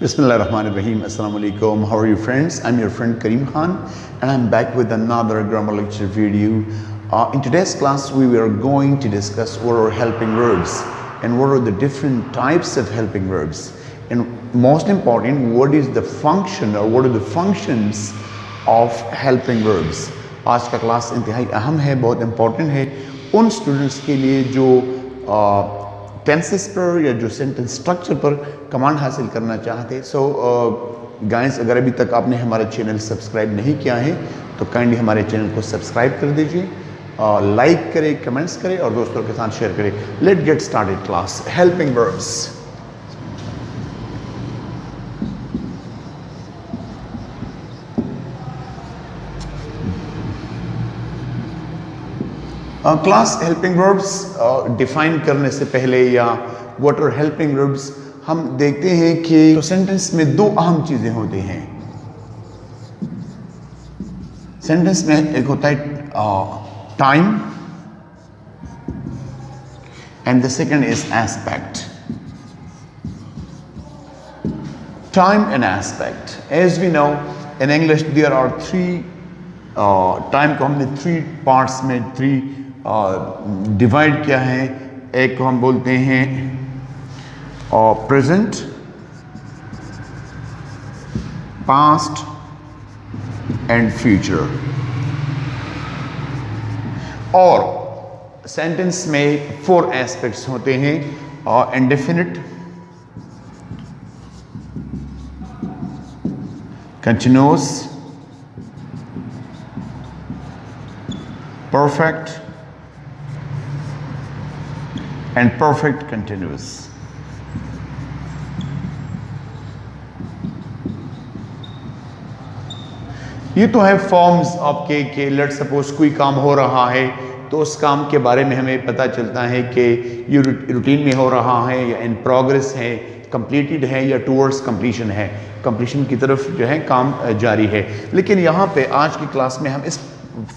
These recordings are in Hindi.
Bismillahirrahmanirrahim. Assalamu alaikum. How are you, friends? I'm your friend Karim Khan, and I'm back with another grammar lecture video. In today's class, we are going to discuss what are helping verbs and what are the different types of helping verbs. And most important, what is the function or what are the functions of helping verbs. आज का क्लास इंतहाई अहम है, बहुत इम्पॉर्टेंट है उन स्टूडेंट्स के लिए जो टेंसेस पर या जो सेंटेंस स्ट्रक्चर पर कमांड हासिल करना चाहते हैं। सो गाइस, अगर अभी तक आपने हमारा चैनल सब्सक्राइब नहीं किया है तो काइंडली हमारे चैनल को सब्सक्राइब कर दीजिए, लाइक करें, कमेंट्स करें और दोस्तों के साथ शेयर करें। Let get started class. Helping verbs. Class helping verbs define करने से पहले या व्हाट आर हेल्पिंग वर्ब्स हम देखते हैं कि तो सेंटेंस में दो अहम चीजें होती हैं। सेंटेंस में एक होता है time and the second is aspect. Time and aspect. As we know in English there are three time को हमने थ्री पार्ट्स में थ्री डिवाइड किया है। एक को हम बोलते हैं प्रेजेंट, पास्ट एंड फ्यूचर। और सेंटेंस में फोर एस्पेक्ट्स होते हैं, indefinite, continuous, perfect and perfect continuous। ये तो है फॉर्म्स आपके कि लेट्स सपोज कोई काम हो रहा है तो उस काम के बारे में हमें पता चलता है कि ये रूटीन में हो रहा है या इन प्रोग्रेस है, कंप्लीटेड है या टूवर्ड्स कंप्लीशन है, कंप्लीशन की तरफ जो है काम जारी है। लेकिन यहाँ पे आज की क्लास में हम इस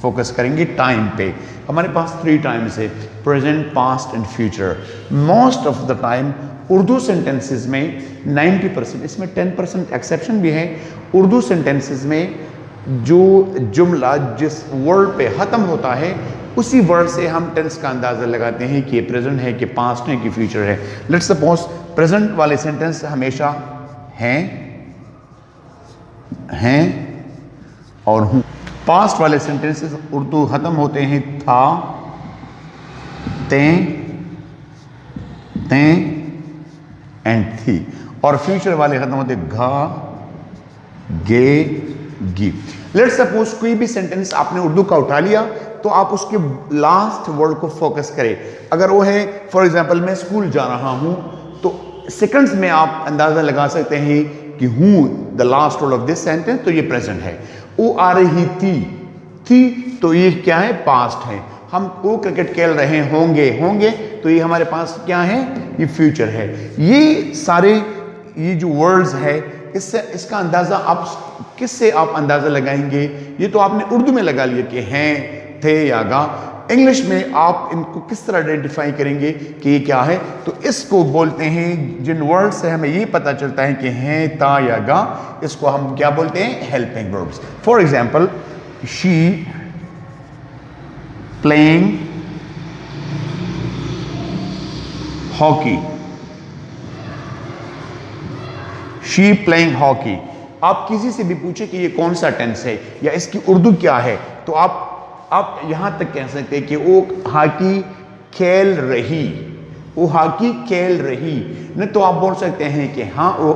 फोकस करेंगे टाइम पे। हमारे पास थ्री टाइम्स है, present, past and future. Most of the time Urdu sentences में 90%, इसमें 10% एक्सेप्शन भी है, उर्दू सेंटेंसेस में जो जुमला जिस वर्ड पे ख़त्म होता है उसी वर्ड से हम टेंस का अंदाज़ा लगाते हैं कि प्रेजेंट है कि पास्ट है कि फ्यूचर है। लेट्स सपोज प्रेजेंट वाले सेंटेंस हमेशा हैं और हूँ। पास्ट वाले सेंटेंसेस उर्दू खत्म होते हैं था, ते एंड थी। और फ्यूचर वाले खत्म होते घा, गे, गी। लेट्स सपोज कोई भी सेंटेंस आपने उर्दू का उठा लिया तो आप उसके लास्ट वर्ड को फोकस करें। अगर वो है फॉर एग्जांपल मैं स्कूल जा रहा हूं तो सेकंड्स में आप अंदाजा लगा सकते हैं कि हूं the last word of this sentence, तो ये प्रेजेंट है। वो आ रही थी तो ये क्या है, पास्ट है। हम वो क्रिकेट खेल रहे होंगे तो ये हमारे पास क्या है, ये फ्यूचर है। ये सारे ये जो वर्ड्स है इससे इसका अंदाजा आप किससे आप अंदाजा लगाएंगे? ये तो आपने उर्दू में लगा लिया कि हैं, थे या गा। इंग्लिश में आप इनको किस तरह आइडेंटिफाई करेंगे कि ये क्या है? तो इसको बोलते हैं, जिन वर्ड से हमें ये पता चलता है कि हैं, ता या गा, इसको हम क्या बोलते हैं, helping verbs. For example, she playing hockey, she playing hockey. आप किसी से भी पूछे कि ये कौन सा टेंस है या इसकी उर्दू क्या है तो आप यहां तक कह सकते हैं कि वो हॉकी खेल रही, वो हॉकी खेल रही। न तो आप बोल सकते हैं कि हाँ वो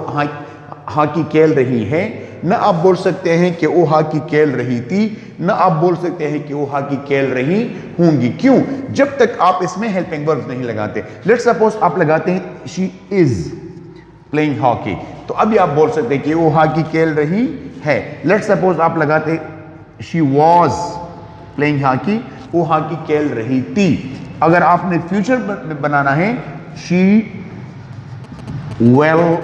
हॉकी खेल रही है, न आप बोल सकते हैं कि वो हॉकी खेल रही थी, न आप बोल सकते हैं कि वो हॉकी खेल रही होंगी। क्यों? जब तक आप इसमें हेल्पिंग वर्ब्स नहीं लगाते। लेट्स सपोज आप लगाते हैं शी इज प्लेइंग हॉकी, तो अभी आप बोल सकते हैं कि वो हॉकी खेल रही है। लेट्स सपोज आप लगाते शी वॉज प्लेइंग हॉकी, वो हॉकी खेल रही थी। अगर आपने फ्यूचर में बनाना है, she will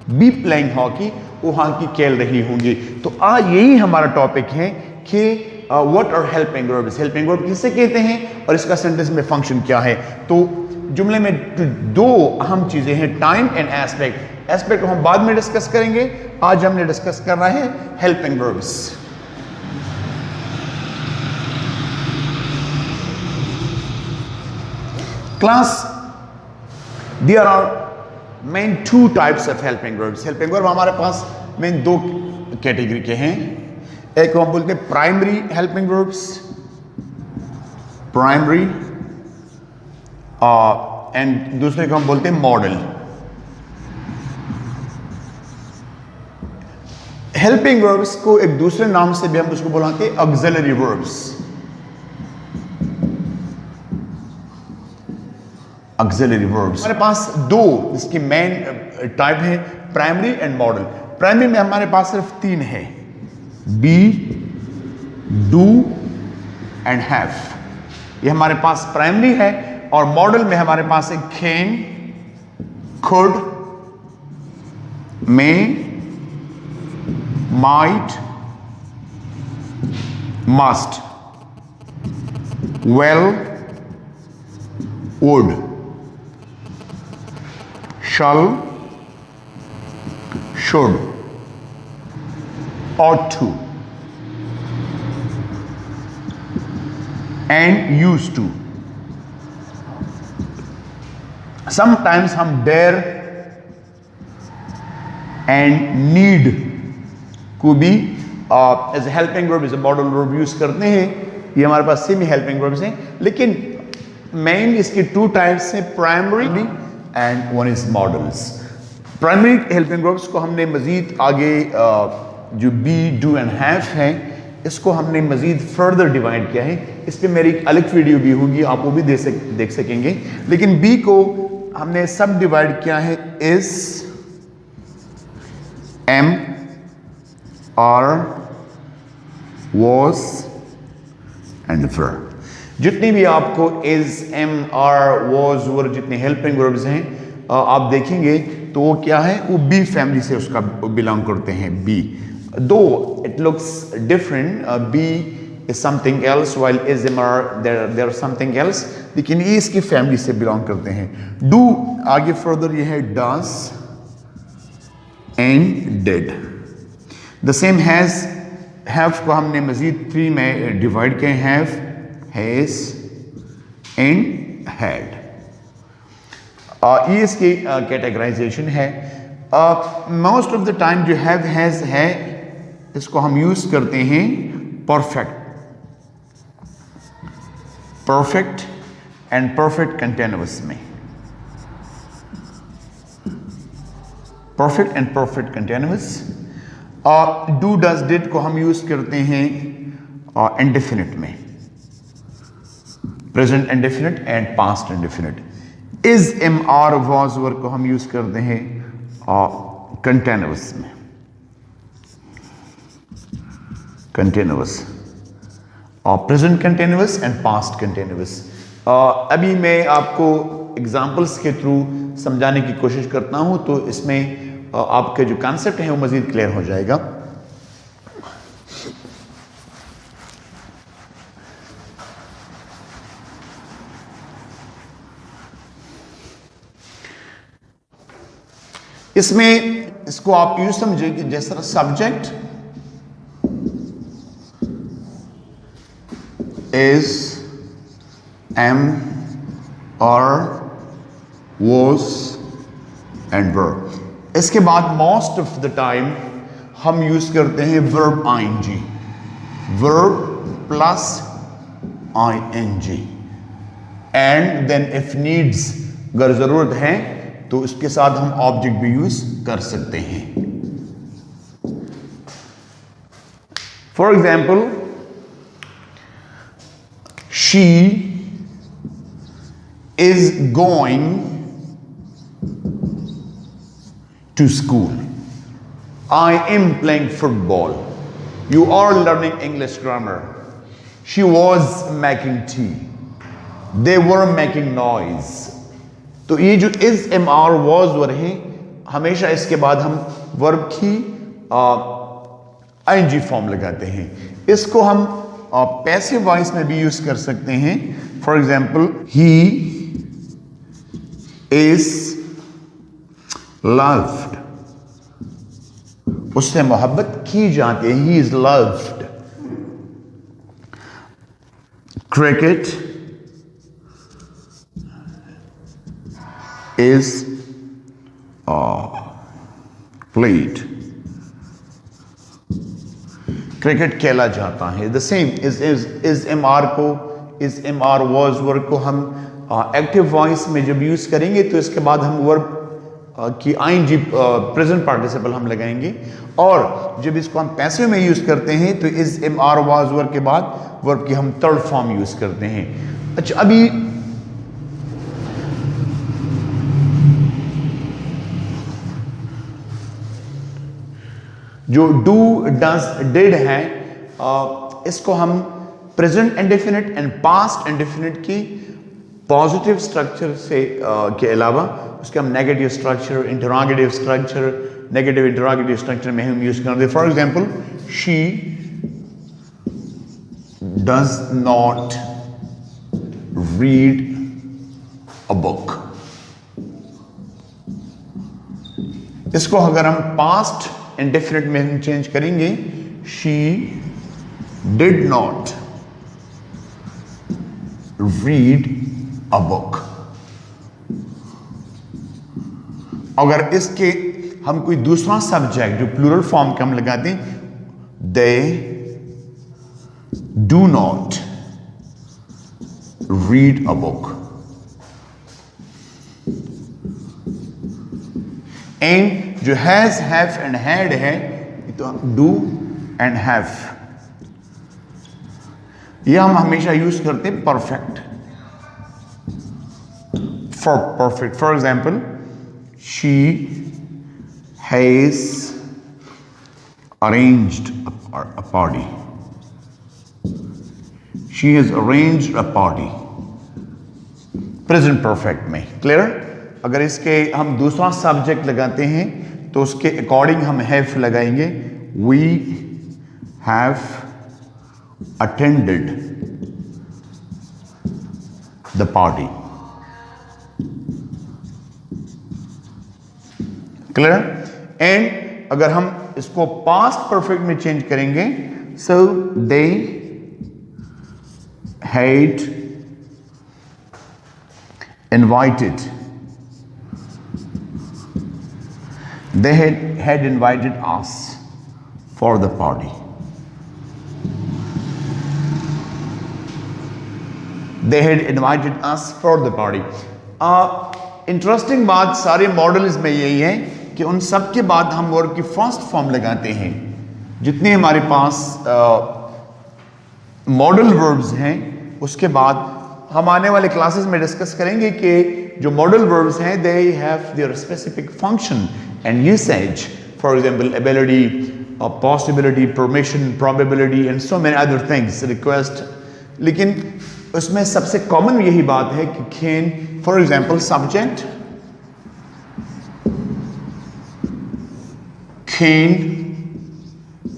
be playing hockey, वो हॉकी खेल रही होंगी। तो आज यही हमारा टॉपिक है कि what are helping verbs. Helping verb किसे कहते हैं और इसका सेंटेंस में फंक्शन क्या है। तो जुमले में दो अहम चीजें हैं, टाइम एंड एस्पेक्ट। एस्पेक्ट को हम बाद में डिस्कस करेंगे। आज हमने डिस्कस करना है helping verbs. Class, there are main 2 types of helping verbs. Helping verb हमारे पास मेन 2 कैटेगरी के हैं। एक को हम बोलते हैं primary helping verbs, primary, and दूसरे को हम बोलते हैं मॉडल। हेल्पिंग वर्ब्स को एक दूसरे नाम से भी हम उसको बुलाते हैं ऑक्सिलरी वर्ब्स। ऑक्सिलरी वर्ब्स हमारे पास 2 इसकी मेन टाइप है, प्राइमरी एंड मॉडल। प्राइमरी में हमारे पास सिर्फ 3 है, बी, डू एंड हैव। ये हमारे पास प्राइमरी है। और मॉडल में हमारे पास एक can, could, may, might, must, well, would, shall, should, ought to, and used to। Sometimes हम dare and need को भी as a helping verb, as a modal verb use करते हैं। ये हमारे पास सेमी हेल्पिंग वर्ब्स हैं, लेकिन मेन इसके 2 टाइप्स हैं, primary and one is models. Primary helping verbs को हमने मजीद आगे जो बी, डू एंड हैव है, इसको हमने मजीद फर्दर डिवाइड किया है। इस पे मेरी एक अलग वीडियो भी होगी, आप वो भी देख सकेंगे। लेकिन बी को हमने सब डिवाइड किया है is, am, are, was and were. जितनी भी आपको is, am, are, was, were जितने हेल्पिंग वर्ब्स हैं आप देखेंगे तो वो क्या है, वो बी फैमिली से उसका बिलोंग करते हैं। Be, though it looks different, be is something else while is, am, are there something else, लेकिन ये इसकी फैमिली से बिलोंग करते हैं। डू आगे फर्दर ये है does and did. The same has, have को हमने मजीद 3 में डिवाइड किए, हैव, हैज एंड हैड। ये इसकी कैटेगराइजेशन है। मोस्ट ऑफ द टाइम जो हैव, हैज है, इसको हम यूज करते हैं perfect, perfect and perfect continuous में। Perfect and perfect continuous. Do, does, did को हम यूज करते हैं इंडेफिनिट में, present indefinite and past indefinite. Is, am, are, was, were को हम यूज करते हैं कंटिन्यूअस में, कंटिन्यूअस, और present continuous and past continuous. अभी मैं आपको एग्जांपल्स के थ्रू समझाने की कोशिश करता हूं, तो इसमें आपके जो कॉन्सेप्ट है वो मजीद क्लियर हो जाएगा। इसमें इसको आप यूं समझिए कि जिस तरह subject is, am, are, was and verb. इसके बाद मोस्ट ऑफ द टाइम हम यूज करते हैं verb ING, verb plus ING, and then if needs, अगर जरूरत है तो इसके साथ हम ऑब्जेक्ट भी यूज कर सकते हैं। For example, she is going to school. I am playing football. You are learning English grammar. She was making tea. They were making noise. तो ये जो is, am, are, was, were है, हमेशा इसके बाद हम वर्ब की ing फॉर्म लगाते हैं। इसको हम पैसिव वॉइस में भी यूज कर सकते हैं। For example, he is loved. उससे मोहब्बत की जाती है, he is loved. Cricket is played, cricket खेला जाता है। The same is am are को, is am are was verb को हम एक्टिव वॉइस में जब यूज करेंगे तो इसके बाद हम वर्ब की आईएनजी प्रेजेंट पार्टिसिपल हम लगाएंगे, और जब इसको हम पैसिव में यूज करते हैं तो is am are was verb के बाद वर्ब की हम थर्ड फॉर्म यूज करते हैं। अच्छा, अभी जो डू डज डिड है, इसको हम present indefinite and past indefinite की पॉजिटिव स्ट्रक्चर से के अलावा उसके हम negative structure, interrogative structure, negative interrogative structure में हम यूज करते हैं। For example, she does not read a book. इसको अगर हम पास्ट इंडेफिनिट में हम चेंज करेंगे, she did not read a book. अगर इसके हम कोई दूसरा सब्जेक्ट जो प्लूरल फॉर्म का हम लगाते हैं, they do not read a book. And जो हैज, हैव एंड हैड है, तो डू एंड हैव, यह हम हमेशा यूज करते हैं perfect, for perfect. For example, she has arranged a party. She has arranged a party. Present perfect में clear? अगर इसके हम दूसरा सब्जेक्ट लगाते हैं तो उसके अकॉर्डिंग हम have लगाएंगे। We have attended the party. क्लियर? एंड अगर हम इसको पास्ट परफेक्ट में चेंज करेंगे, so they had invited, they had invited us for the party. They had invited us for the party. Interesting बात सारे मॉडल्स में यही है कि उन सब के बाद हम वर्ब की फर्स्ट फॉर्म लगाते हैं। जितने हमारे पास मॉडल वर्ब्स हैं, उसके बाद हम आने वाले क्लासेस में डिस्कस करेंगे कि जो मॉडल वर्ब्स हैं, they have their specific function and usage. For example, ability, possibility, permission, probability and so many other things, request. लेकिन उसमें सबसे कॉमन यही बात है कि can, for example, subject can,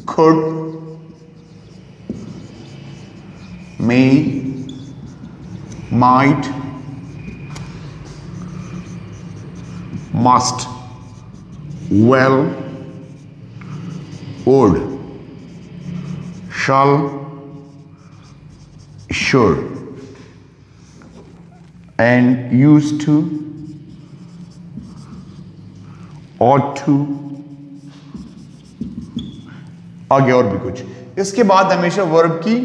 could, may, might, must, will, would, shall, should, and used to, ought to, आगे और भी कुछ। इसके बाद हमेशा वर्ब की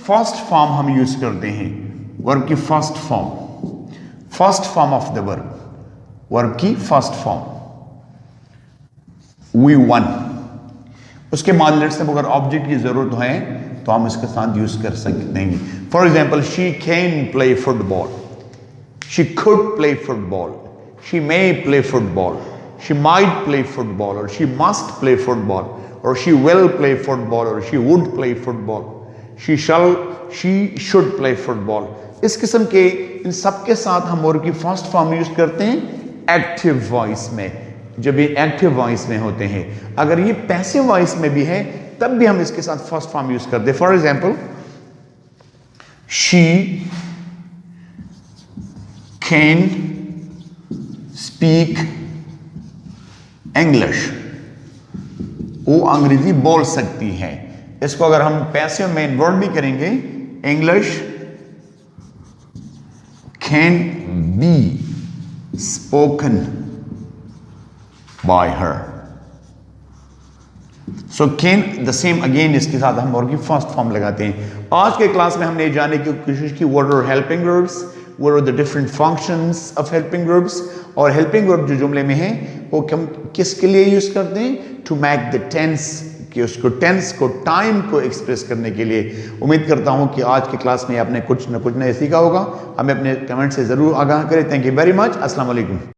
फर्स्ट फॉर्म हम यूज करते हैं। वर्ब की first form of the verb, verb की फर्स्ट फॉर्म। V one. उसके बाद लेट्स से अगर ऑब्जेक्ट की जरूरत है तो हम इसके साथ यूज कर सकते हैं। For example, she can play football, she could play football, she may play football, she might play football, और she must play football, or she will play football, or she would play football, she should play football। इस किस्म के इन सब के साथ हम वर्ब की फर्स्ट फॉर्म यूज करते हैं एक्टिव वॉइस में, जब ये एक्टिव वॉइस में होते हैं। अगर ये पैसिव वॉइस में भी है तब भी हम इसके साथ फर्स्ट फॉर्म यूज करते हैं। For example, she can speak English, वो अंग्रेजी बोल सकती है। इसको अगर हम पैसिव में इन्वर्ट भी करेंगे, English can be spoken by her. So can the same again, इसके साथ हम और की फर्स्ट फॉर्म लगाते हैं। आज के क्लास में हमने जानने की कोशिश की what are helping verbs, what are the different functions of helping verbs, और हेल्पिंग वर्ब जो जुमले में है वो हम किसके लिए यूज करते हैं, टू मेक द टेंस, कि उसको टेंस को, टाइम को एक्सप्रेस करने के लिए। उम्मीद करता हूं कि आज की क्लास में आपने कुछ न कुछ नया सीखा होगा। हमें अपने कमेंट से जरूर आगाह करें। Thank you very much. अस्सलाम वालेकुम।